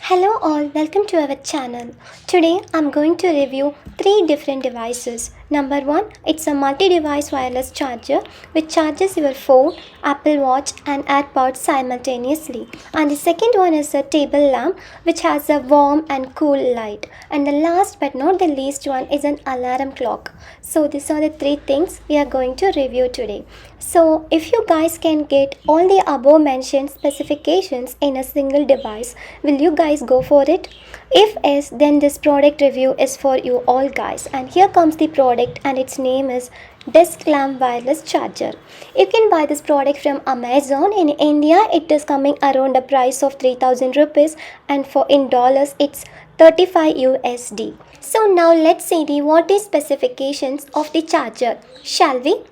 Hello all, welcome to our channel. Today I'm going to review 3 different devices. Number 1, it's a multi-device wireless charger which charges your phone, Apple Watch and AirPods simultaneously. And the second one is a table lamp which has a warm and cool light. And the last but not the least one is an alarm clock. So these are the 3 things we are going to review today. So if you guys can get all the above mentioned specifications in a single device, will you guys go for it? If yes, then this product review is for you all guys. And here comes the product and its name is DeskLamp Wireless Charger. You can buy this product from Amazon. In India, it is coming around a price of 3000 rupees and for in dollars it's 35 USD. So now let's see the voltage specifications of the charger, shall we?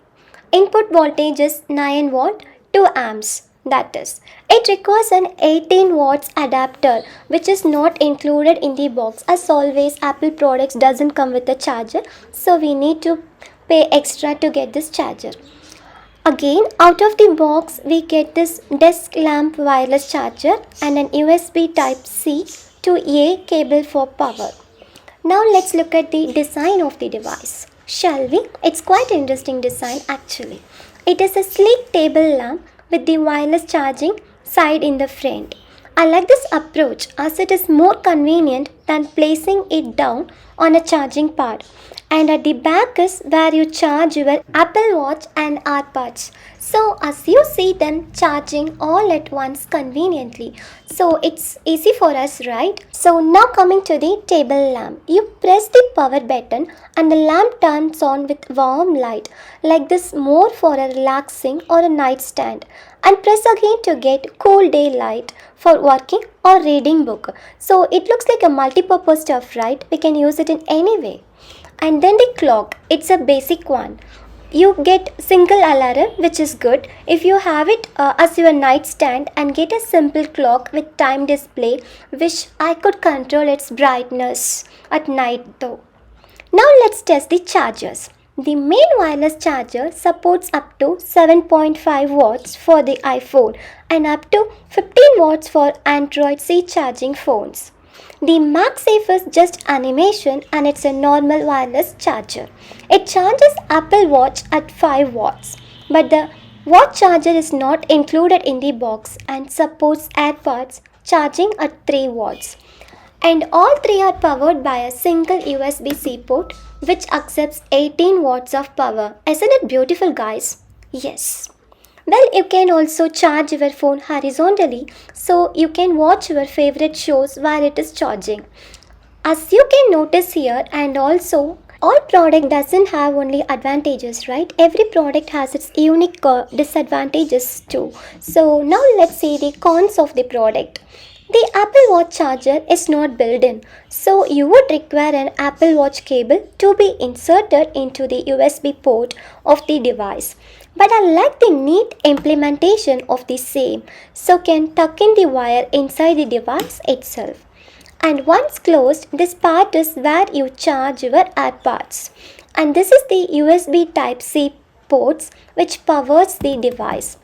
Input voltage is 9 volt 2 amps. That is, it requires an 18 watts adapter which is not included in the box. As always, Apple products doesn't come with a charger, so we need to pay extra to get this charger. Again, out of the box we get this DeskLamp Wireless Charger and an USB Type-C to A cable for power. Now let's look at the design of the device, shall we? It's quite interesting design actually. It is a sleek table lamp with the wireless charging side in the front. I like this approach as it is more convenient than placing it down on a charging pad. And at the back is where you charge your Apple Watch and AirPods. So as you see them charging all at once conveniently. So it's easy for us, right? So now coming to the table lamp. You press the power button and the lamp turns on with warm light. Like this, more for a relaxing or a nightstand. And press again to get cool daylight for working or reading book. So it looks like a multi-purpose stuff, right? We can use it in any way. And then the clock, it's a basic one. You get single alarm, which is good if you have it as your nightstand, and get a simple clock with time display. Wish I could control its brightness at night though. Now let's test the chargers. The main wireless charger supports up to 7.5 watts for the iPhone and up to 15 watts for Android C charging phones. The MagSafe is just animation and it's a normal wireless charger. It charges Apple Watch at 5 watts, but the watch charger is not included in the box and supports AirPods charging at 3 watts. And all 3 are powered by a single USB-C port which accepts 18 watts of power. Isn't it beautiful, guys? Yes. Well, you can also charge your phone horizontally so you can watch your favorite shows while it is charging. As you can notice here, and also all product doesn't have only advantages, right? Every product has its unique disadvantages too. So now let's see the cons of the product. The Apple Watch charger is not built in, so you would require an Apple Watch cable to be inserted into the USB port of the device. But I like the neat implementation of the same, so can tuck in the wire inside the device itself. And once closed, this part is where you charge your AirPods. And this is the USB Type-C ports which powers the device.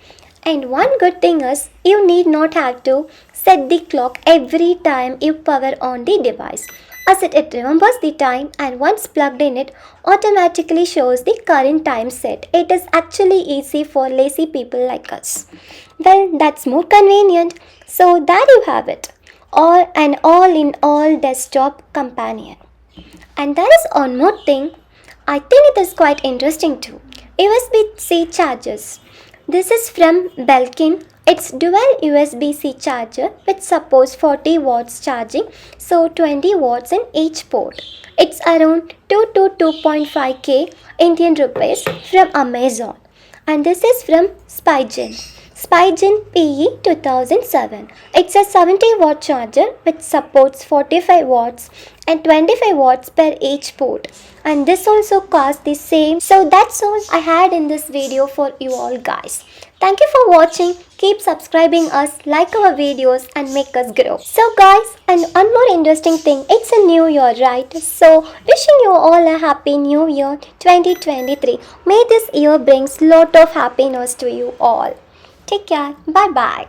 And one good thing is you need not have to set the clock every time you power on the device, as it remembers the time and once plugged in it automatically shows the current time set. It is actually easy for lazy people like us. Well, that's more convenient. So there you have it, all an all-in-all desktop companion. And there is one more thing. I think it is quite interesting too. USB-C chargers. This is from Belkin. It's dual USB-C charger which supports 40 watts charging, so 20 watts in each port. It's around 2 to 2.5k Indian rupees from Amazon. And this is from Spigen PE 2007. It's a 70 watt charger which supports 45 watts and 25 watts per each port. And this also costs the same. So that's all I had in this video for you all guys. Thank you for watching. Keep subscribing us, like our videos and make us grow. So guys, and one more interesting thing, it's a new year, right? So wishing you all a happy new year 2023. May this year brings lot of happiness to you all. Take care. Bye bye.